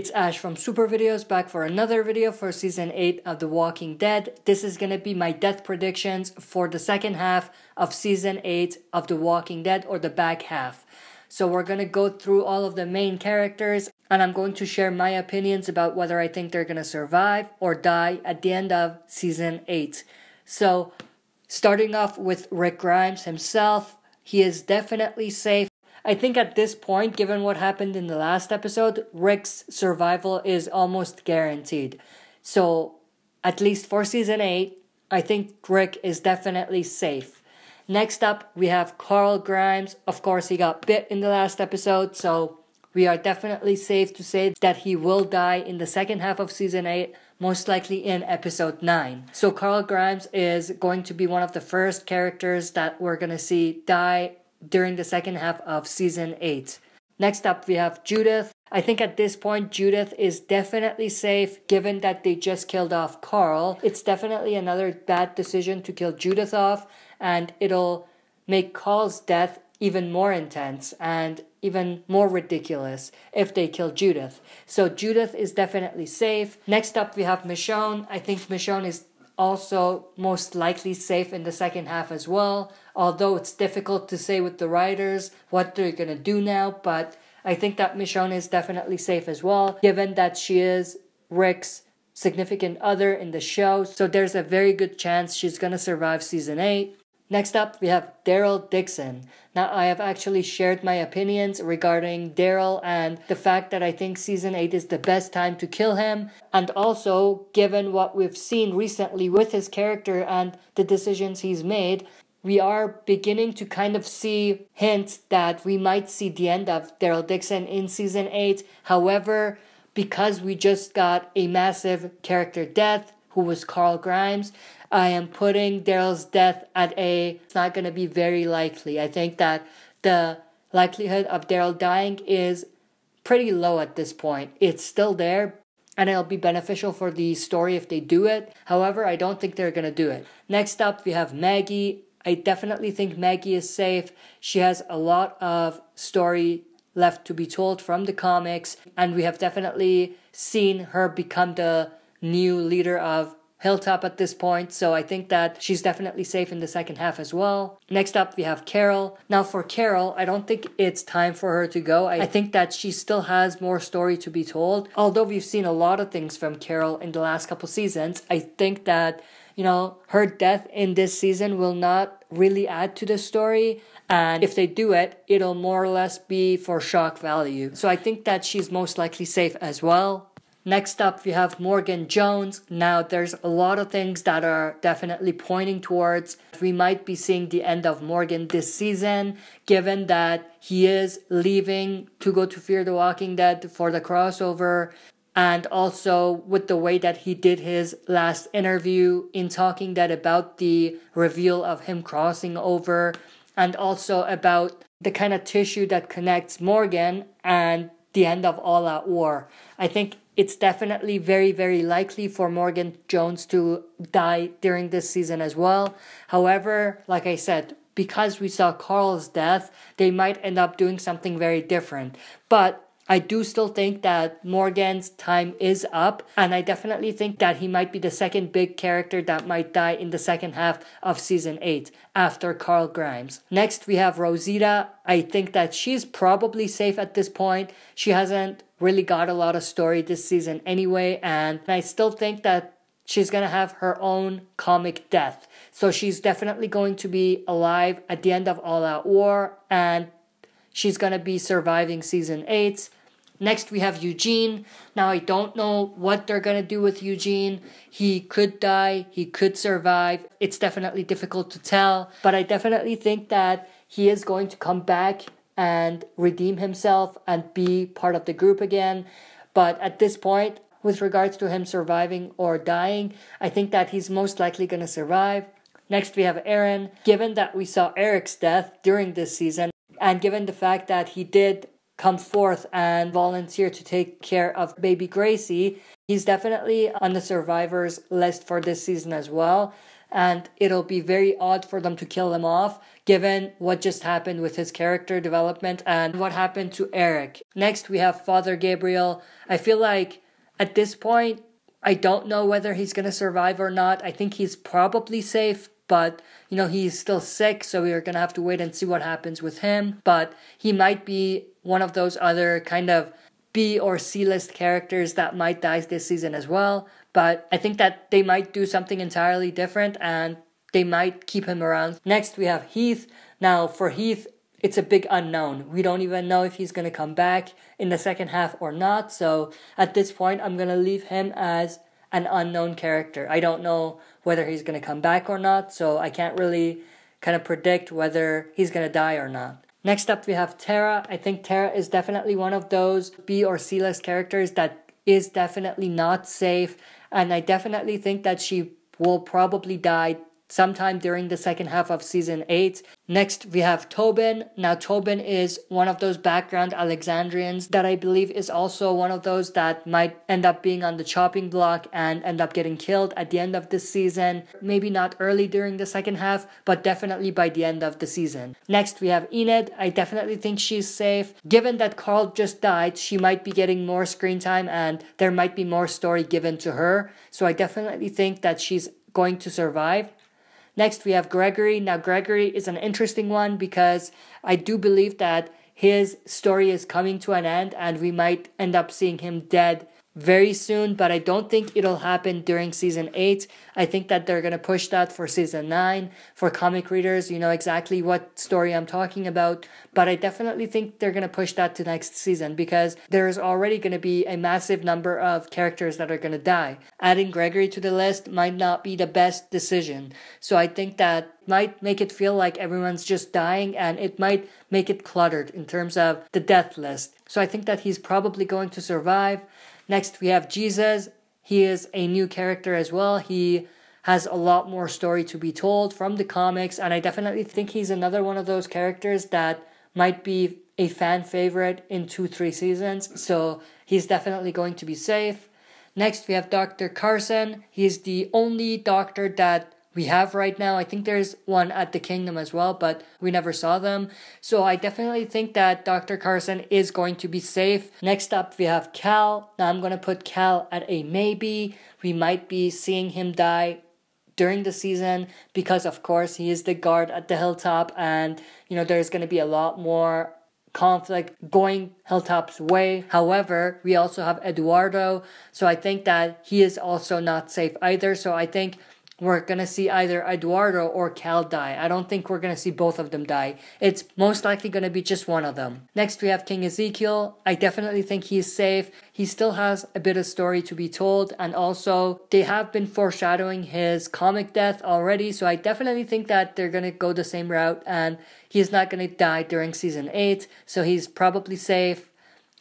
It's Ash from Super Videos back for another video for Season 8 of The Walking Dead. This is gonna be my death predictions for the second half of Season 8 of The Walking Dead, or the back half. So we're gonna go through all of the main characters, and I'm going to share my opinions about whether I think they're gonna survive or die at the end of Season 8. So, starting off with Rick Grimes himself, he is definitely safe. I think at this point, given what happened in the last episode, Rick's survival is almost guaranteed. So, at least for Season 8, I think Rick is definitely safe. Next up, we have Carl Grimes. Of course, he got bit in the last episode, so we are definitely safe to say that he will die in the second half of Season 8, most likely in Episode 9. So Carl Grimes is going to be one of the first characters that we're going to see die during the second half of Season 8. Next up, we have Judith. I think at this point, Judith is definitely safe, given that they just killed off Carl. It's definitely another bad decision to kill Judith off, and it'll make Carl's death even more intense and even more ridiculous if they kill Judith. So Judith is definitely safe. Next up, we have Michonne. I think Michonne is also most likely safe in the second half as well, although it's difficult to say with the writers what they're gonna do now, but I think that Michonne is definitely safe as well, given that she is Rick's significant other in the show, so there's a very good chance she's gonna survive Season 8. Next up, we have Daryl Dixon. Now, I have actually shared my opinions regarding Daryl and the fact that I think Season 8 is the best time to kill him. And also, given what we've seen recently with his character and the decisions he's made, we are beginning to kind of see hints that we might see the end of Daryl Dixon in Season 8. However, because we just got a massive character death, who was Carl Grimes, I am putting Daryl's death at it's not going to be very likely. I think that the likelihood of Daryl dying is pretty low at this point. It's still there, and it'll be beneficial for the story if they do it. However, I don't think they're going to do it. Next up, we have Maggie. I definitely think Maggie is safe. She has a lot of story left to be told from the comics, and we have definitely seen her become the new leader of Hilltop at this point, so I think that she's definitely safe in the second half as well. Next up, we have Carol. Now for Carol, I don't think it's time for her to go. I think that she still has more story to be told. Although we've seen a lot of things from Carol in the last couple seasons, I think that, her death in this season will not really add to the story. And if they do it, it'll more or less be for shock value. So I think that she's most likely safe as well. Next up, we have Morgan Jones. Now, there's a lot of things that are definitely pointing towards we might be seeing the end of Morgan this season, given that he is leaving to go to Fear the Walking Dead for the crossover, and also with the way that he did his last interview in Talking Dead about the reveal of him crossing over, and also about the kind of tissue that connects Morgan and the end of All Out War. I think it's definitely very, very likely for Morgan Jones to die during this season as well. However, like I said, because we saw Carl's death, they might end up doing something very different. But I do still think that Morgan's time is up, and I definitely think that he might be the second big character that might die in the second half of Season 8 after Carl Grimes. Next, we have Rosita. I think that she's probably safe at this point. She hasn't really got a lot of story this season anyway, and I still think that she's gonna have her own comic death. So she's definitely going to be alive at the end of All Out War, and she's gonna be surviving Season 8. Next, we have Eugene. Now, I don't know what they're gonna do with Eugene. He could die, he could survive. It's definitely difficult to tell, but I definitely think that he is going to come back and redeem himself and be part of the group again. But at this point, with regards to him surviving or dying, I think that he's most likely gonna survive. Next, we have Aaron. Given that we saw Eric's death during this season, and given the fact that he did come forth and volunteer to take care of baby Gracie, he's definitely on the survivors list for this season as well. and it'll be very odd for them to kill him off given what just happened with his character development and what happened to Eric. Next, we have Father Gabriel. I feel like at this point, I don't know whether he's going to survive or not. I think he's probably safe, but he's still sick, so we're going to have to wait and see what happens with him. But he might be one of those other kind of B or C list characters that might die this season as well. But I think that they might do something entirely different and they might keep him around. Next, we have Heath. Now, for Heath, it's a big unknown. We don't even know if he's going to come back in the second half or not. So at this point, I'm going to leave him as an unknown character. I don't know whether he's going to come back or not. So I can't really kind of predict whether he's going to die or not. Next up, we have Tara. I think Tara is definitely one of those B or C list characters that is definitely not safe. And I definitely think that she will probably die sometime during the second half of season 8. Next, we have Tobin. Now, Tobin is one of those background Alexandrians that I believe is also one of those that might end up being on the chopping block and end up getting killed at the end of this season. Maybe not early during the second half, but definitely by the end of the season. Next, we have Enid. I definitely think she's safe. Given that Carl just died, she might be getting more screen time and there might be more story given to her. So I definitely think that she's going to survive. Next, we have Gregory. Now, Gregory is an interesting one because I do believe that his story is coming to an end and we might end up seeing him dead very soon, but I don't think it'll happen during season 8. I think that they're going to push that for season 9. For comic readers, you know exactly what story I'm talking about, but I definitely think they're going to push that to next season because there's already going to be a massive number of characters that are going to die. Adding Gregory to the list might not be the best decision, so I think that might make it feel like everyone's just dying and it might make it cluttered in terms of the death list. So I think that he's probably going to survive. Next, we have Jesus. He is a new character as well. He has a lot more story to be told from the comics, and I definitely think he's another one of those characters that might be a fan favorite in 2-3 seasons, so he's definitely going to be safe. Next, we have Dr. Carson. He's the only doctor that we have right now. I think there's one at the Kingdom as well, but we never saw them. So I definitely think that Dr. Carson is going to be safe. Next up, we have Cal. Now I'm going to put Cal at a maybe. We might be seeing him die during the season because, of course, he is the guard at the hilltop and, there's going to be a lot more conflict going Hilltop's way. However, we also have Eduardo. So I think that he is also not safe either. So I think we're going to see either Eduardo or Cal die. I don't think we're going to see both of them die. It's most likely going to be just one of them. Next, we have King Ezekiel. I definitely think he's safe. He still has a bit of story to be told. And also, they have been foreshadowing his comic death already. So I definitely think that they're going to go the same route. And he's not going to die during season 8. So he's probably safe.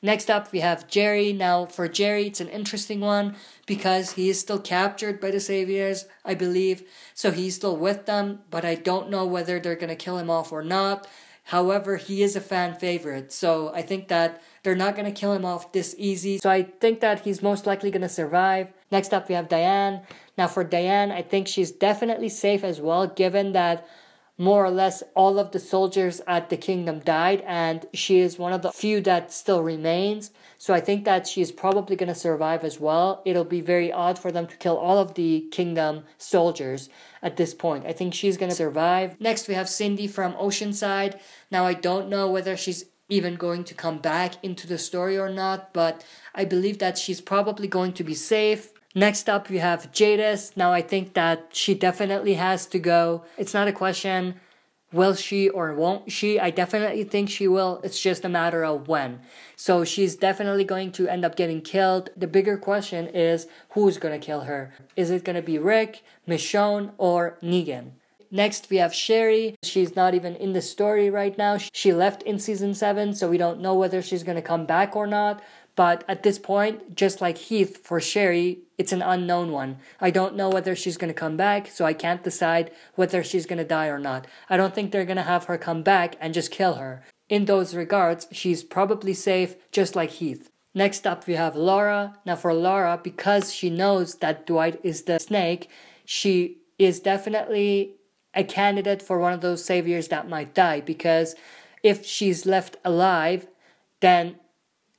Next up, we have Jerry. Now, for Jerry, it's an interesting one because he is still captured by the Saviors, I believe. So he's still with them, but I don't know whether they're going to kill him off or not. However, he is a fan favorite, so I think that they're not going to kill him off this easy. So I think that he's most likely going to survive. Next up, we have Diane. Now, for Diane, I think she's definitely safe as well, given that more or less all of the soldiers at the Kingdom died and she is one of the few that still remains. So I think that she's probably going to survive as well. It'll be very odd for them to kill all of the Kingdom soldiers at this point. I think she's going to survive. Next, we have Cindy from Oceanside. Now, I don't know whether she's even going to come back into the story or not, but I believe that she's probably going to be safe. Next up, we have Jadis. Now, I think that she definitely has to go. It's not a question, will she or won't she? I definitely think she will. It's just a matter of when. So she's definitely going to end up getting killed. The bigger question is, who's going to kill her? Is it going to be Rick, Michonne, or Negan? Next, we have Sherry. She's not even in the story right now. She left in season 7, so we don't know whether she's going to come back or not. But at this point, just like Heath for Sherry, it's an unknown one. I don't know whether she's going to come back, so I can't decide whether she's going to die or not. I don't think they're going to have her come back and just kill her. In those regards, she's probably safe, just like Heath. Next up, we have Laura. Now for Laura, because she knows that Dwight is the snake, she is definitely a candidate for one of those saviors that might die, because if she's left alive, then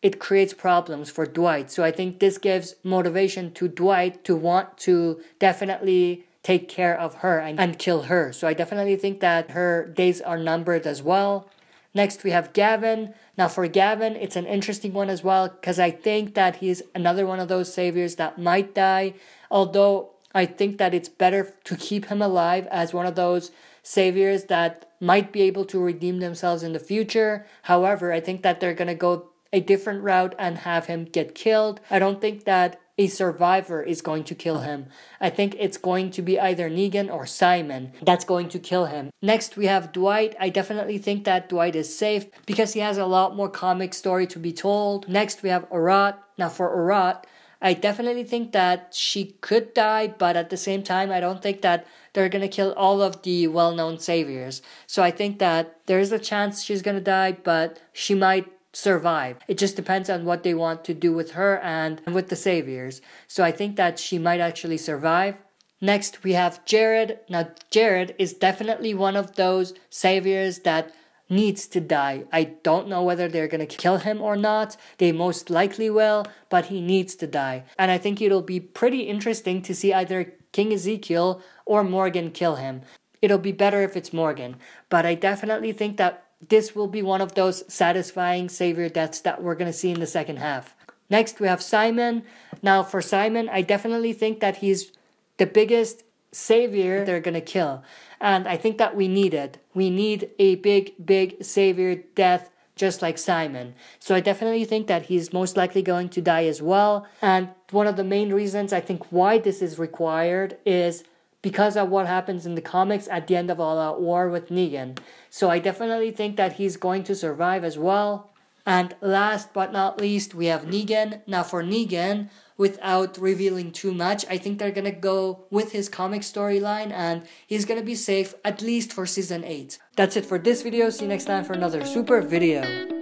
it creates problems for Dwight. So I think this gives motivation to Dwight to want to definitely take care of her and kill her. So I definitely think that her days are numbered as well. Next, we have Gavin. Now for Gavin, it's an interesting one as well, because I think that he's another one of those saviors that might die. Although I think that it's better to keep him alive as one of those saviors that might be able to redeem themselves in the future. However, I think that they're going to go a different route and have him get killed. I don't think that a survivor is going to kill him. I think it's going to be either Negan or Simon that's going to kill him. Next, we have Dwight. I definitely think that Dwight is safe because he has a lot more comic story to be told. Next, we have Arat. Now for Arat, I definitely think that she could die, but at the same time, I don't think that they're going to kill all of the well-known saviors. So I think that there is a chance she's going to die, but she might survive. It just depends on what they want to do with her and with the saviors. So I think that she might actually survive. Next, we have Jared. Now, Jared is definitely one of those saviors that needs to die. I don't know whether they're going to kill him or not. They most likely will, but he needs to die. And I think it'll be pretty interesting to see either King Ezekiel or Morgan kill him. It'll be better if it's Morgan. But I definitely think that this will be one of those satisfying savior deaths that we're going to see in the second half. Next, we have Simon. Now, for Simon, I definitely think that he's the biggest savior they're going to kill. And I think that we need it. We need a big savior death just like Simon. So I definitely think that he's most likely going to die as well. And one of the main reasons I think why this is required is because of what happens in the comics at the end of All Out War with Negan. So I definitely think that he's going to survive as well. And last but not least, we have Negan. Now for Negan, without revealing too much, I think they're going to go with his comic storyline and he's going to be safe at least for Season 8. That's it for this video. See you next time for another super video.